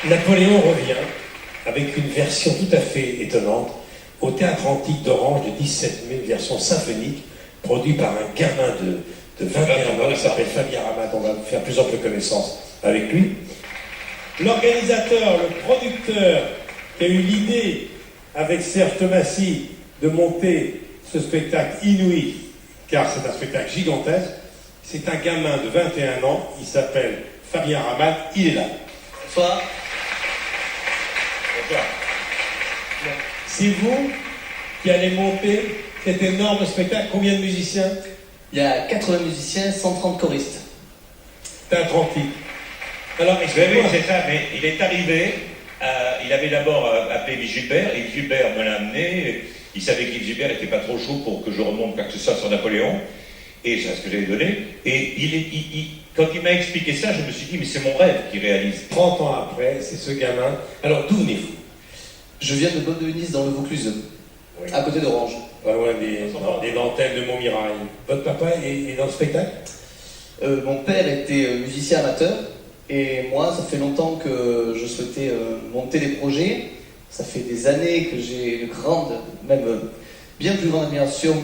Napoléon revient avec une version tout à fait étonnante au Théâtre Antique d'Orange de 17 mai, une version symphonique produite par un gamin de 21 ans, il s'appelle Fabien Ramat, on va faire plus ample connaissance avec lui. L'organisateur, le producteur qui a eu l'idée avec Serge Tomassi de monter ce spectacle inouï, car c'est un spectacle gigantesque, c'est un gamin de 21 ans, il s'appelle Fabien Ramat, il est là. Bonsoir. Bonsoir. C'est vous qui allez monter cet énorme spectacle. Combien de musiciens? Il y a 80 musiciens, 130 choristes. Théâtre Antique. Alors, oui, c'est ça, mais il est arrivé, il avait d'abord appelé Yves Gilbert, et Yves Gilbert me l'a amené, il savait qu'Yves Gilbert n'était pas trop chaud pour que je remonte quoi que ce soit sur Napoléon, et c'est ce que j'avais donné, et quand il m'a expliqué ça, je me suis dit, mais c'est mon rêve qui réalise. 30 ans après, c'est ce gamin. Alors, d'où venez-vous? Je viens de Bonne-de-Venise dans le Vaucluse, Oui. à côté d'Orange. Pas loin des dentelles de Montmirail. Votre papa est dans le spectacle? Mon père était musicien amateur, et moi, ça fait longtemps que je souhaitais monter des projets. Ça fait des années que j'ai une grande, même bien plus grande admiration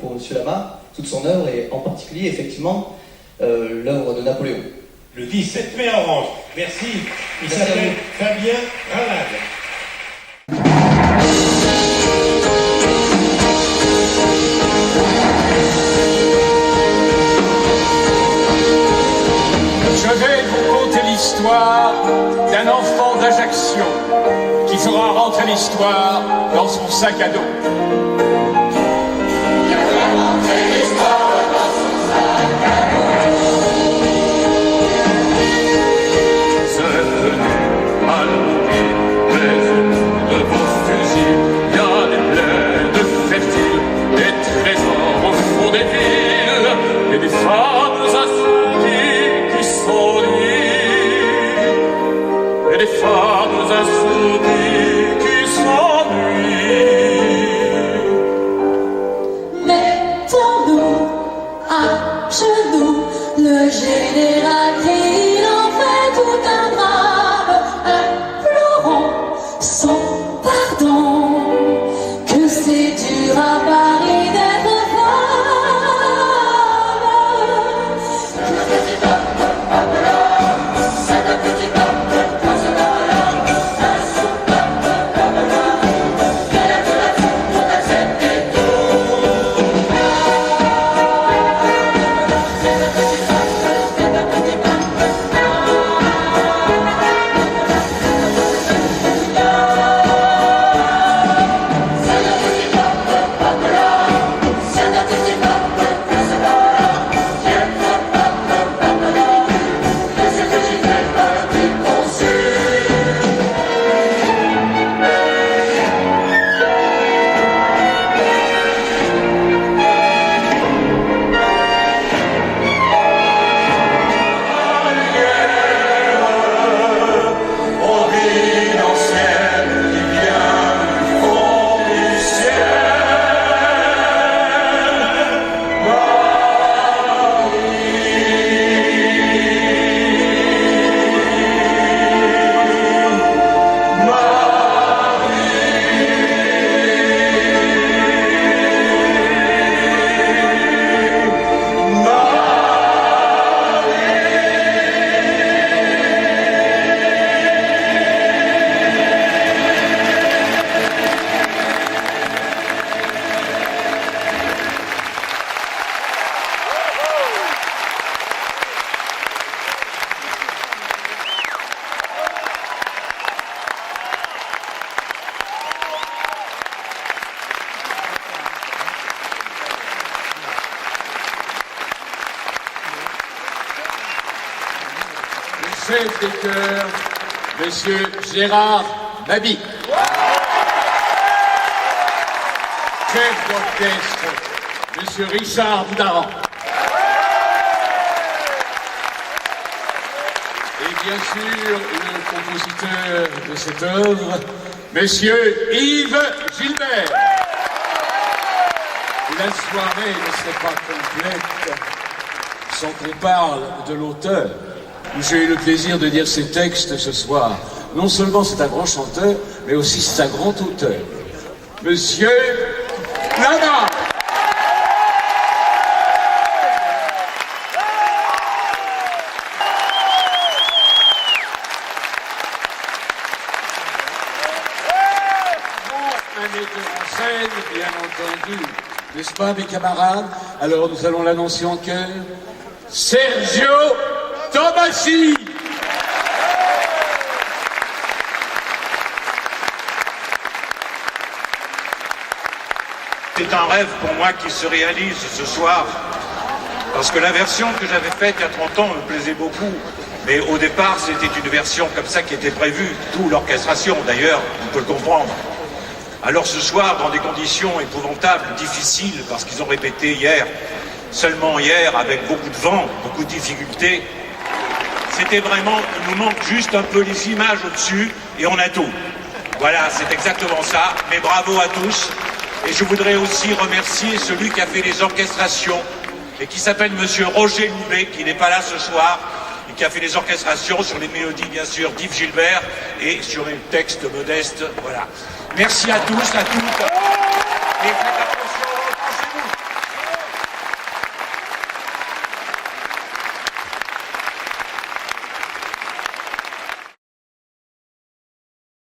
pour M. Lama, toute son œuvre, et en particulier, effectivement, l'œuvre de Napoléon. Le 17 mai à Orange. Merci. Il Merci s'appelle Fabien Ramat. Je vais vous conter l'histoire d'un enfant d'Ajaccio qui fera rentrer l'histoire dans son sac à dos. Mettons-nous à genoux, le général crie, il en fait tout un drame, implorons son pardon, que c'est dur à Paris d'être Chef des chœurs, Monsieur Gérard Mabi. Chef d'orchestre, Monsieur Richard Boudaran. Et bien sûr, le compositeur de cette œuvre, Monsieur Yves Gilbert. La soirée ne serait pas complète sans qu'on parle de l'auteur. J'ai eu le plaisir de dire ces textes ce soir non seulement c'est un grand chanteur, mais aussi c'est un grand auteur. Monsieur Lama. Un metteur en scène, bien entendu. N'est-ce pas, mes camarades? Alors nous allons l'annoncer en chœur. Sergio Tomassi. C'est un rêve pour moi qui se réalise ce soir, parce que la version que j'avais faite il y a 30 ans me plaisait beaucoup. Mais au départ, c'était une version comme ça qui était prévue, tout l'orchestration d'ailleurs, on peut le comprendre. Alors ce soir, dans des conditions épouvantables, difficiles, parce qu'ils ont répété hier, seulement hier, avec beaucoup de vent, beaucoup de difficultés, c'était vraiment, il nous manque juste un peu les images au-dessus, et on a tout. Voilà, c'est exactement ça, mais bravo à tous. Et je voudrais aussi remercier celui qui a fait les orchestrations, et qui s'appelle Monsieur Roger Loubet, qui n'est pas là ce soir, et qui a fait les orchestrations sur les mélodies, bien sûr, d'Yves Gilbert, et sur les textes modestes, voilà. Merci à tous, à toutes. Et